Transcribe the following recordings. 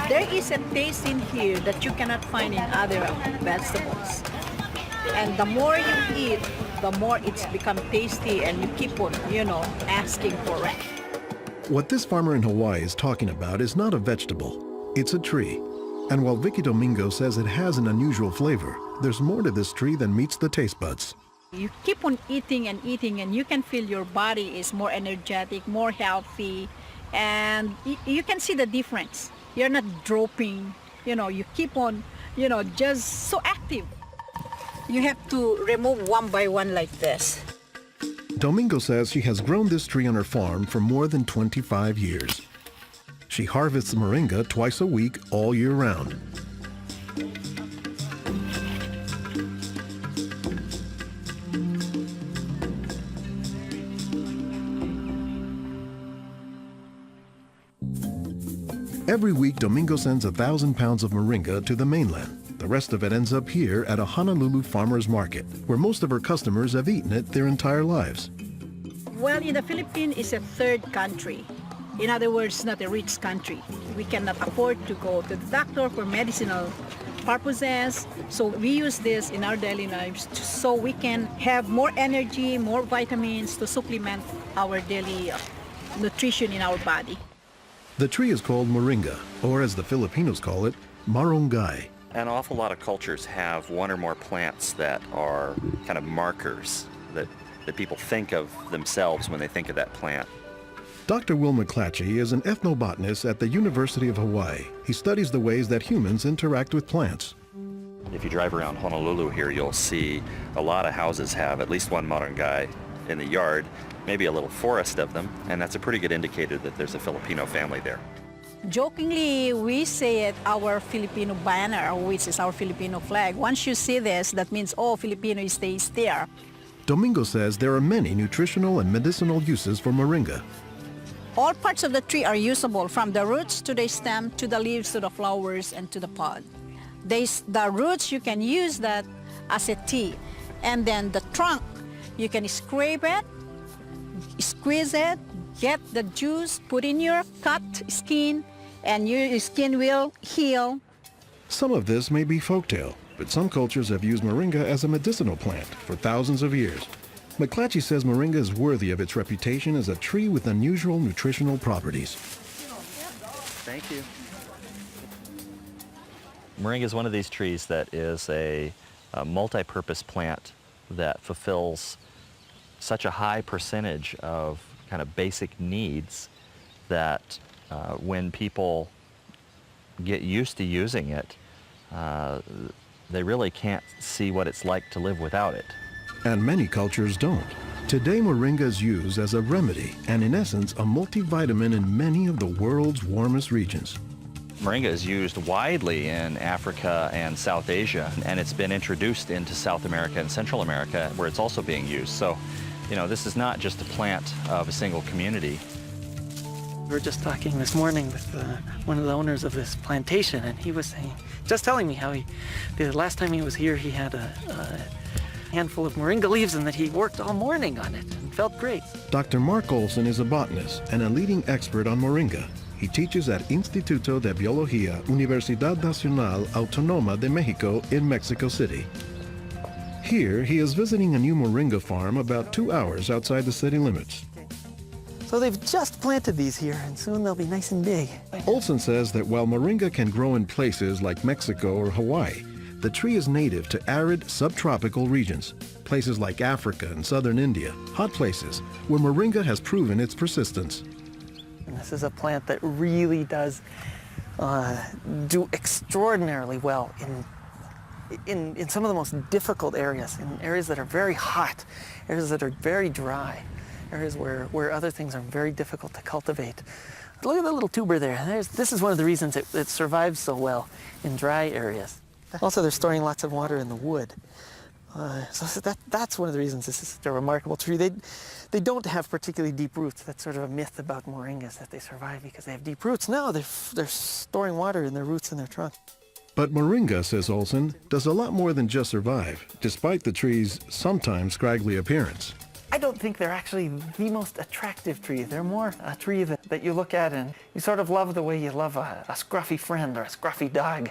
There is a taste in here that you cannot find in other vegetables. And the more you eat, the more it's become tasty and you keep on, asking for it. What this farmer in Hawaii is talking about is not a vegetable, it's a tree. And while Vicky Domingo says it has an unusual flavor, there's more to this tree than meets the taste buds. You keep on eating and eating and you can feel your body is more energetic, more healthy, and you can see the difference. You're not dropping, you keep on, just so active. You have to remove one by one like this. Domingo says she has grown this tree on her farm for more than 25 years. She harvests moringa twice a week all year round. Every week, Domingo sends 1,000 pounds of moringa to the mainland. The rest of it ends up here at a Honolulu farmer's market, where most of her customers have eaten it their entire lives. Well, in the Philippines, it's a third country. In other words, not a rich country. We cannot afford to go to the doctor for medicinal purposes. So we use this in our daily lives so we can have more energy, more vitamins to supplement our daily nutrition in our body. The tree is called moringa, or as the Filipinos call it, marongay. An awful lot of cultures have one or more plants that are kind of markers that people think of themselves when they think of that plant. Dr. Will McClatchy is an ethnobotanist at the University of Hawaii. He studies the ways that humans interact with plants. If you drive around Honolulu here, you'll see a lot of houses have at least one marongay in the yard, maybe a little forest of them, and that's a pretty good indicator that there's a Filipino family there. Jokingly, we say it our Filipino banner, which is our Filipino flag. Once you see this, that means, oh, Filipino stays there. Domingo says there are many nutritional and medicinal uses for moringa. All parts of the tree are usable, from the roots to the stem, to the leaves, to the flowers, and to the pod. The roots, you can use that as a tea. And then the trunk, you can scrape it, squeeze it, get the juice, put in your cut skin, and your skin will heal. Some of this may be folktale, but some cultures have used moringa as a medicinal plant for thousands of years. McClatchy says moringa is worthy of its reputation as a tree with unusual nutritional properties. Thank you. Moringa is one of these trees that is a multi-purpose plant that fulfills such a high percentage of kind of basic needs that when people get used to using it, they really can't see what it's like to live without it. And many cultures don't. Today, moringa is used as a remedy and, in essence, a multivitamin in many of the world's warmest regions. Moringa is used widely in Africa and South Asia, and it's been introduced into South America and Central America, where it's also being used. So, this is not just a plant of a single community. We were just talking this morning with one of the owners of this plantation, and he was telling me how the last time he was here, he had a handful of moringa leaves and that he worked all morning on it and felt great. Dr. Mark Olson is a botanist and a leading expert on moringa. He teaches at Instituto de Biología, Universidad Nacional Autónoma de México in Mexico City. Here, he is visiting a new moringa farm about 2 hours outside the city limits. So they've just planted these here, and soon they'll be nice and big. Olson says that while moringa can grow in places like Mexico or Hawaii, the tree is native to arid subtropical regions, places like Africa and southern India, hot places where moringa has proven its persistence. And this is a plant that really does do extraordinarily well in some of the most difficult areas, in areas that are very hot, areas that are very dry, areas where other things are very difficult to cultivate. Look at the little tuber there. This is one of the reasons it survives so well in dry areas. Also, they're storing lots of water in the wood. So that's one of the reasons this is such a remarkable tree. They don't have particularly deep roots. That's sort of a myth about moringas, that they survive because they have deep roots. No, they're storing water in their roots in their trunk. But moringa, says Olson, does a lot more than just survive, despite the tree's sometimes scraggly appearance. I don't think they're actually the most attractive tree. They're more a tree that you look at and you sort of love the way you love a scruffy friend or a scruffy dog.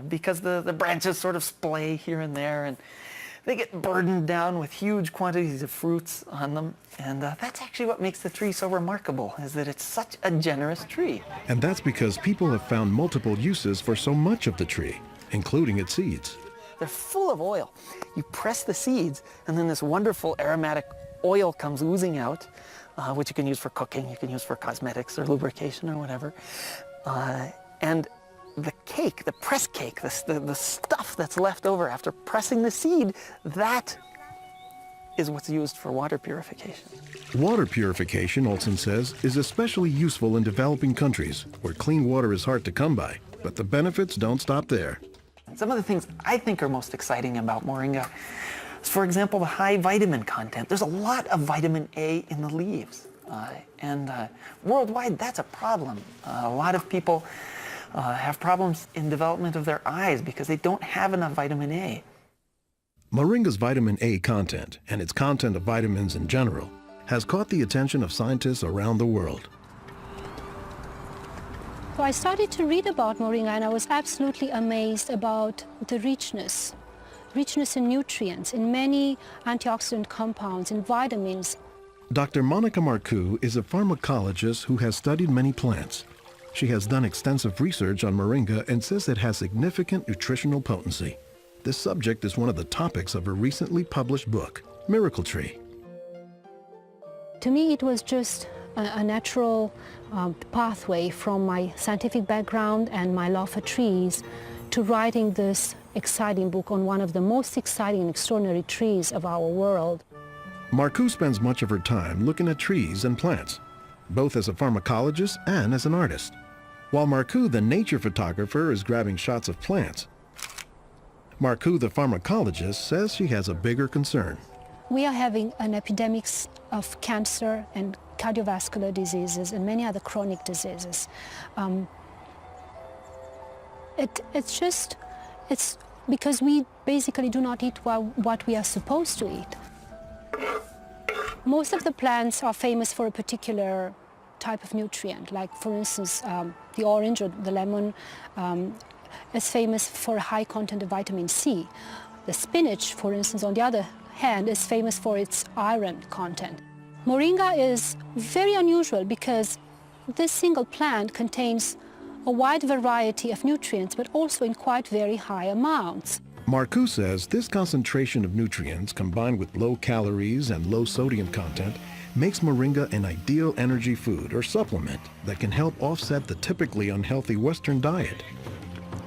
Because the branches sort of splay here and there, and they get burdened down with huge quantities of fruits on them. And that's actually what makes the tree so remarkable, is that it's such a generous tree. And that's because people have found multiple uses for so much of the tree, including its seeds. They're full of oil. You press the seeds, and then this wonderful aromatic oil comes oozing out, which you can use for cooking, you can use for cosmetics or lubrication or whatever. And the cake, the press cake, the stuff that's left over after pressing the seed, that is what's used for water purification. Water purification, Olson says, is especially useful in developing countries where clean water is hard to come by. But the benefits don't stop there. Some of the things I think are most exciting about moringa is, for example, the high vitamin content. There's a lot of vitamin A in the leaves. And worldwide, that's a problem. A lot of people have problems in development of their eyes because they don't have enough vitamin A. Moringa's vitamin A content, and its content of vitamins in general, has caught the attention of scientists around the world. So I started to read about moringa, and I was absolutely amazed about the richness in nutrients, in many antioxidant compounds, in vitamins. Dr. Monica Marcoux is a pharmacologist who has studied many plants. She has done extensive research on moringa and says it has significant nutritional potency. This subject is one of the topics of her recently published book, Miracle Tree. To me, it was just a natural pathway from my scientific background and my love for trees to writing this exciting book on one of the most exciting and extraordinary trees of our world. Marcoux spends much of her time looking at trees and plants, both as a pharmacologist and as an artist. While Marcoux, the nature photographer, is grabbing shots of plants, Marcoux, the pharmacologist, says she has a bigger concern. We are having an epidemic of cancer and cardiovascular diseases and many other chronic diseases. It's because we basically do not eat what we are supposed to eat. Most of the plants are famous for a particular type of nutrient, like for instance the orange or the lemon is famous for a high content of vitamin C. The spinach, for instance, on the other hand, is famous for its iron content. Moringa is very unusual because this single plant contains a wide variety of nutrients, but also in quite very high amounts. Marcoux says this concentration of nutrients combined with low calories and low sodium content makes moringa an ideal energy food or supplement that can help offset the typically unhealthy Western diet.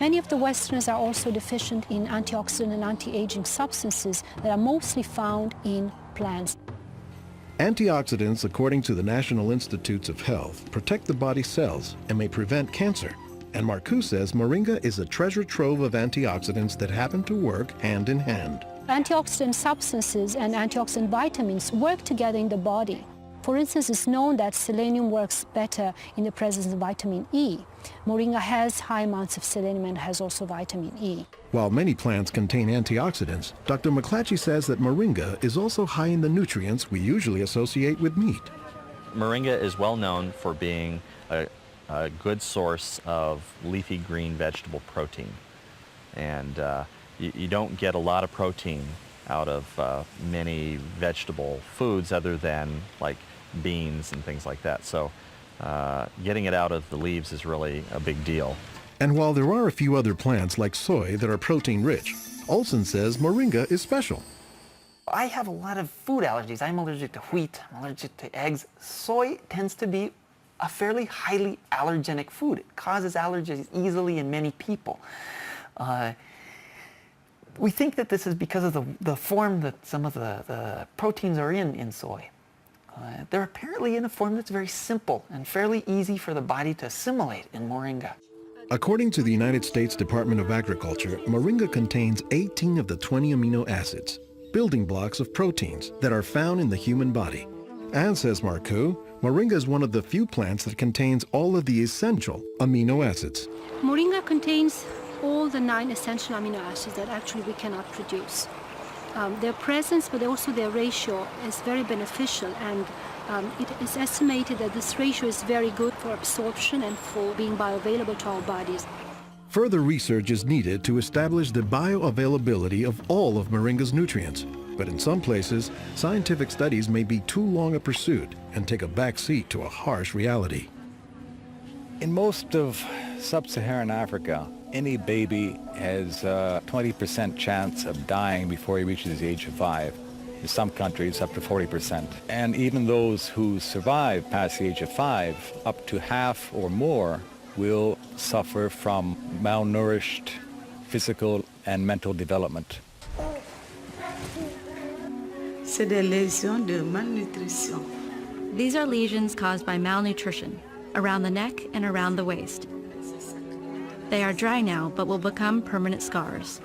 Many of the Westerners are also deficient in antioxidant and anti-aging substances that are mostly found in plants. Antioxidants, according to the National Institutes of Health, protect the body's cells and may prevent cancer. And Marcoux says moringa is a treasure trove of antioxidants that happen to work hand in hand. Antioxidant substances and antioxidant vitamins work together in the body. For instance, it's known that selenium works better in the presence of vitamin E. Moringa has high amounts of selenium and has also vitamin E. While many plants contain antioxidants, Dr. McClatchy says that moringa is also high in the nutrients we usually associate with meat. Moringa is well known for being a good source of leafy green vegetable protein. And you don't get a lot of protein out of many vegetable foods other than like beans and things like that. So getting it out of the leaves is really a big deal. And while there are a few other plants like soy that are protein rich, Olson says moringa is special. I have a lot of food allergies. I'm allergic to wheat, I'm allergic to eggs. Soy tends to be a fairly highly allergenic food. It causes allergies easily in many people. We think that this is because of the form that some of the proteins are in soy. They're apparently in a form that's very simple and fairly easy for the body to assimilate in moringa. According to the United States Department of Agriculture, moringa contains 18 of the 20 amino acids, building blocks of proteins that are found in the human body. And says Marcoux, moringa is one of the few plants that contains all of the essential amino acids. Moringa contains all the 9 essential amino acids that actually we cannot produce. Their presence, but also their ratio, is very beneficial, and it is estimated that this ratio is very good for absorption and for being bioavailable to our bodies. Further research is needed to establish the bioavailability of all of moringa's nutrients. But in some places, scientific studies may be too long a pursuit and take a back seat to a harsh reality. In most of sub-Saharan Africa, any baby has a 20% chance of dying before he reaches the age of 5. In some countries, up to 40%. And even those who survive past the age of 5, up to half or more will suffer from malnourished physical and mental development. C'est des lésions de malnutrition. These are lesions caused by malnutrition around the neck and around the waist. They are dry now, but will become permanent scars.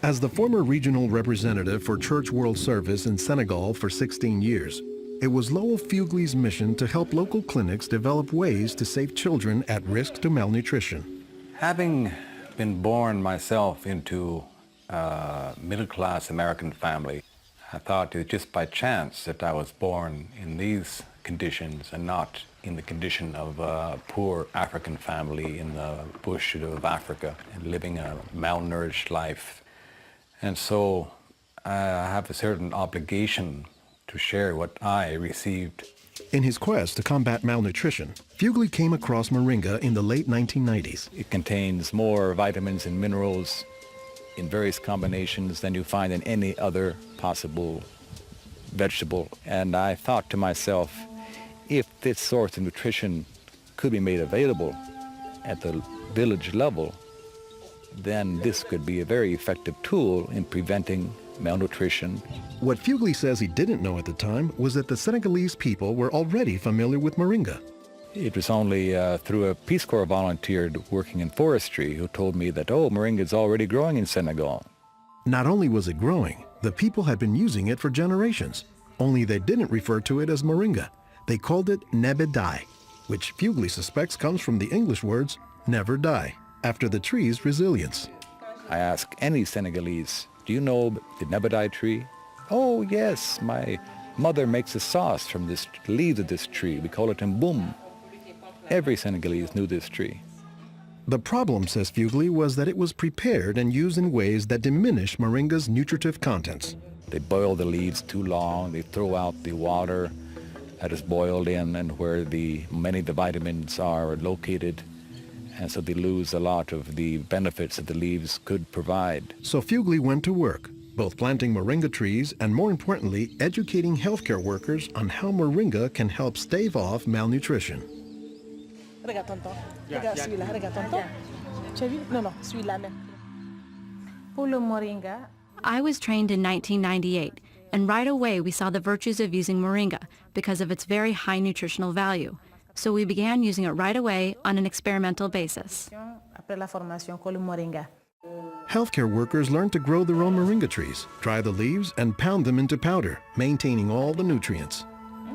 As the former regional representative for Church World Service in Senegal for 16 years, it was Lowell Fugley's mission to help local clinics develop ways to save children at risk to malnutrition. Having been born myself into a middle-class American family, I thought it was just by chance that I was born in these conditions and not in the condition of a poor African family in the bush of Africa and living a malnourished life. And so I have a certain obligation to share what I received. In his quest to combat malnutrition, Fugley came across moringa in the late 1990s. It contains more vitamins and minerals in various combinations than you find in any other possible vegetable. And I thought to myself, if this source of nutrition could be made available at the village level, then this could be a very effective tool in preventing malnutrition. What Fugley says he didn't know at the time was that the Senegalese people were already familiar with moringa. It was only through a Peace Corps volunteer working in forestry who told me that, oh, moringa is already growing in Senegal. Not only was it growing, the people had been using it for generations, only they didn't refer to it as moringa. They called it nebedai, which Fugley suspects comes from the English words never die, after the tree's resilience. I ask any Senegalese, do you know the nebedai tree? Oh, yes, my mother makes a sauce from the leaves of this tree. We call it mboum. Every Senegalese knew this tree. The problem, says Fugley, was that it was prepared and used in ways that diminish moringa's nutritive contents. They boil the leaves too long. They throw out the water that is boiled in and where many of the vitamins are located. And so they lose a lot of the benefits that the leaves could provide. So Fugley went to work, both planting moringa trees and, more importantly, educating healthcare workers on how moringa can help stave off malnutrition. Regarde tonton. Regarde celui-là. Regarde tonton. Tu as vu? Non, non, celui-là même. Pour le moringa. I was trained in 1998, and right away we saw the virtues of using moringa because of its very high nutritional value. So we began using it right away on an experimental basis. Après la formation, con le moringa. Healthcare workers learned to grow their own moringa trees, dry the leaves, and pound them into powder, maintaining all the nutrients.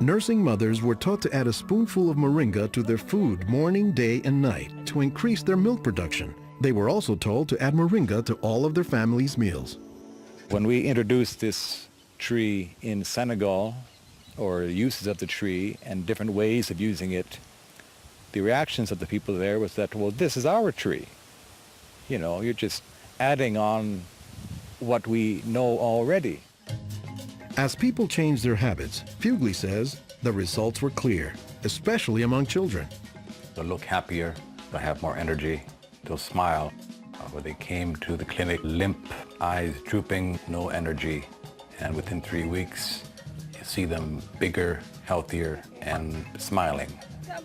Nursing mothers were taught to add a spoonful of moringa to their food morning, day, and night to increase their milk production. They were also told to add moringa to all of their family's meals. When we introduced this tree in Senegal, or uses of the tree and different ways of using it, the reactions of the people there was that, well, this is our tree. You know, you're just adding on what we know already. As people changed their habits, Fugley says the results were clear, especially among children. They'll look happier, they'll have more energy, they'll smile. When they came to the clinic, limp, eyes drooping, no energy, and within 3 weeks, you see them bigger, healthier, and smiling.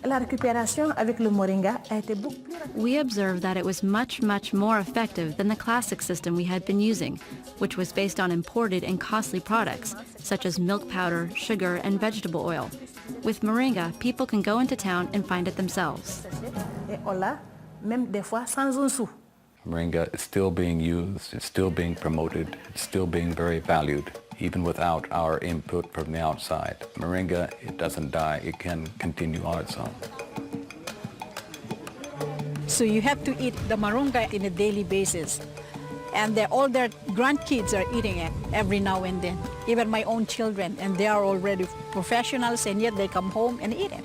La récupération avec le moringa a été beaucoup plus rapide. We observed that it was much, much more effective than the classic system we had been using, which was based on imported and costly products, such as milk powder, sugar, and vegetable oil. With moringa, people can go into town and find it themselves. Et on l'a, même des fois sans un sou. Moringa is still being used, it's still being promoted, it's still being very valued, even without our input from the outside. Moringa, it doesn't die, it can continue on its own. So you have to eat the moringa on a daily basis. And all their grandkids are eating it every now and then, even my own children, and they are already professionals, and yet they come home and eat it.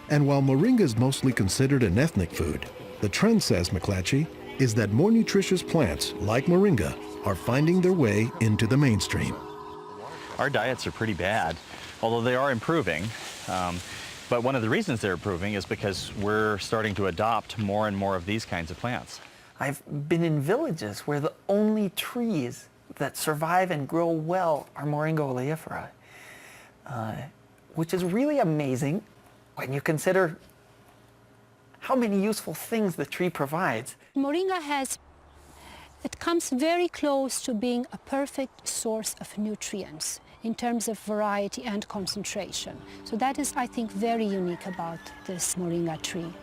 And while moringa is mostly considered an ethnic food, the trend, says McClatchy, is that more nutritious plants, like moringa, are finding their way into the mainstream. Our diets are pretty bad, although they are improving. But one of the reasons they're improving is because we're starting to adopt more and more of these kinds of plants. I've been in villages where the only trees that survive and grow well are Moringa oleifera, which is really amazing when you consider how many useful things the tree provides. Moringa it comes very close to being a perfect source of nutrients in terms of variety and concentration. So that is, I think, very unique about this moringa tree.